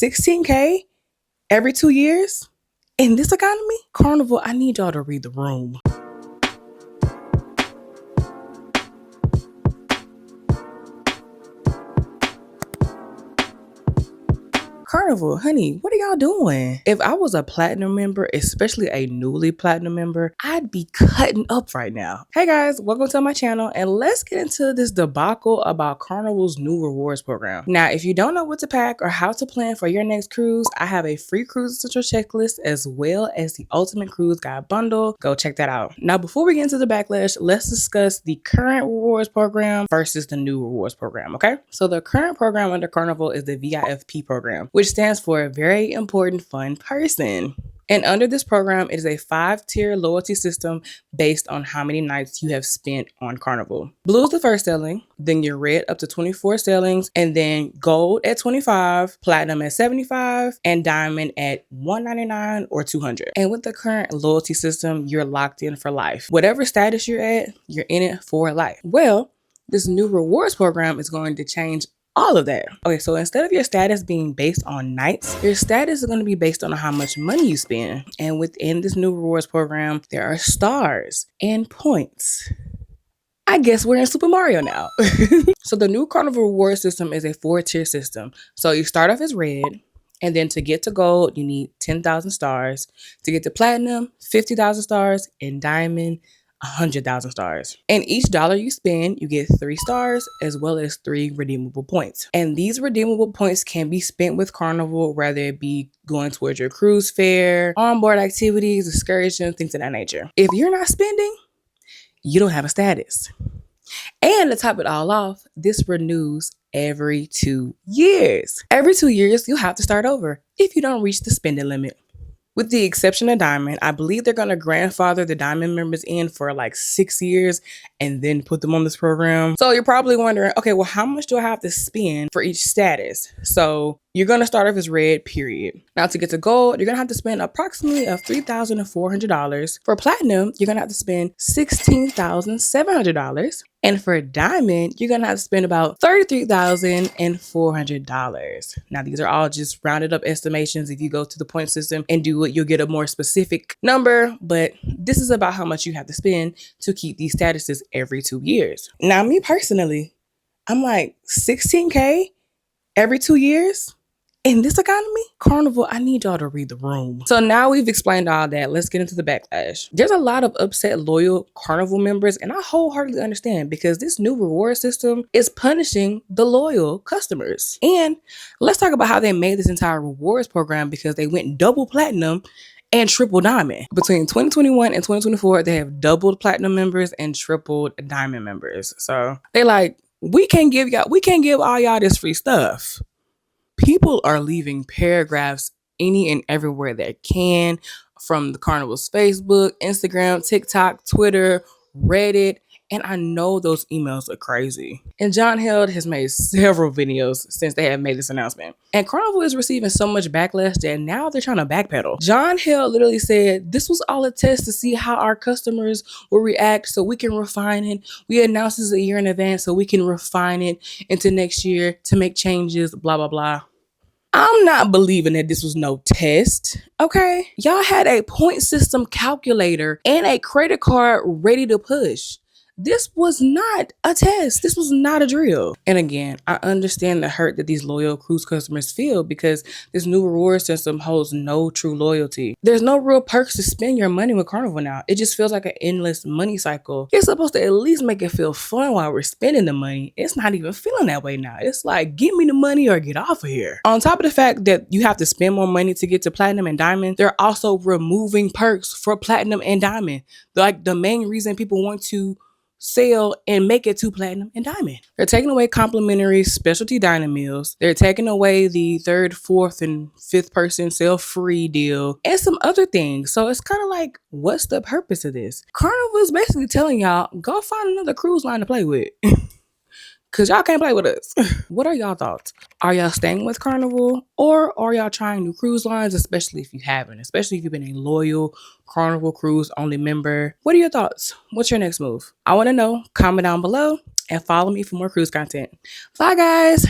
16K every 2 years? In this economy? Carnival, I need y'all to read the room. Carnival, honey, what are y'all doing? If I was a platinum member, especially a newly platinum member, I'd be cutting up right now. Hey guys, welcome to my channel, and let's get into this debacle about Carnival's new rewards program. Now, if you don't know what to pack or how to plan for your next cruise, I have a free cruise essential checklist as well as the Ultimate Cruise Guide bundle. Go check that out. Now, before we get into the backlash, let's discuss the current rewards program versus the new rewards program, okay? So the current program under Carnival is the VIFP program, which stands for a very important fun person. And under this program, it is a 5-tier loyalty system based on how many nights you have spent on Carnival. Blue is the first sailing, then your red up to 24 sailings, and then gold at 25, platinum at 75, and diamond at 199 or 200. And with the current loyalty system, you're locked in for life. Whatever status you're at, you're in it for life. Well, this new rewards program is going to change all of that. Okay, so instead of your status being based on nights, your status is going to be based on how much money you spend. And within this new rewards program, there are stars and points. I guess we're in Super Mario now. So the new Carnival reward system is a 4-tier system. So you start off as red, and then to get to gold, you need 10,000 stars. To get to platinum, 50,000 stars, and diamond, 100,000 stars. And each dollar you spend, you get 3 stars as well as 3 redeemable points. And these redeemable points can be spent with Carnival, whether it be going towards your cruise fare, onboard activities, excursions, things of that nature. If you're not spending, you don't have a status. And to top it all off, this renews every 2 years. Every 2 years, you'll have to start over if you don't reach the spending limit. With the exception of Diamond, I believe they're going to grandfather the Diamond members in for like 6 years and then put them on this program. So you're probably wondering, okay, well, how much do I have to spend for each status? So you're going to start off as red, period. Now, to get to gold, you're going to have to spend approximately $3,400. For platinum, you're going to have to spend $16,700. And for diamond, you're going to have to spend about $33,400. Now, these are all just rounded up estimations. If you go to the point system and do it, you'll get a more specific number. But this is about how much you have to spend to keep these statuses every 2 years. Now, me personally, I'm like 16K every 2 years? In this economy? Carnival, I need y'all to read the room. So now we've explained all that. Let's get into the backlash. There's a lot of upset loyal Carnival members, and I wholeheartedly understand because this new reward system is punishing the loyal customers. And let's talk about how they made this entire rewards program because they went double platinum and triple diamond. Between 2021 and 2024, they have doubled platinum members and tripled diamond members. So they like, we can't give all y'all this free stuff. People are leaving paragraphs any and everywhere they can, from the Carnival's Facebook, Instagram, TikTok, Twitter, Reddit, and I know those emails are crazy. And John Held has made several videos since they have made this announcement. And Carnival is receiving so much backlash that now they're trying to backpedal. John Held literally said, this was all a test to see how our customers will react so we can refine it. We announced this a year in advance so we can refine it into next year to make changes, blah, blah, blah. I'm not believing that this was no test, okay? Y'all had a point system calculator and a credit card ready to push. This was not a test. This was not a drill. And again, I understand the hurt that these loyal cruise customers feel because this new reward system holds no true loyalty. There's no real perks to spend your money with Carnival now. It just feels like an endless money cycle. You're supposed to at least make it feel fun while we're spending the money. It's not even feeling that way now. It's like, give me the money or get off of here. On top of the fact that you have to spend more money to get to platinum and diamond, they're also removing perks for platinum and diamond. Like the main reason people want to sell and make it to platinum and diamond. They're taking away complimentary specialty dining meals. They're taking away the 3rd, 4th, and 5th person sale free deal and some other things. So it's kind of like, what's the purpose of this? Carnival is basically telling y'all, go find another cruise line to play with. Because y'all can't play with us. What are y'all thoughts? Are y'all staying with Carnival? Or are y'all trying new cruise lines? Especially if you haven't. Especially if you've been a loyal Carnival Cruise only member. What are your thoughts? What's your next move? I want to know. Comment down below. And follow me for more cruise content. Bye, guys.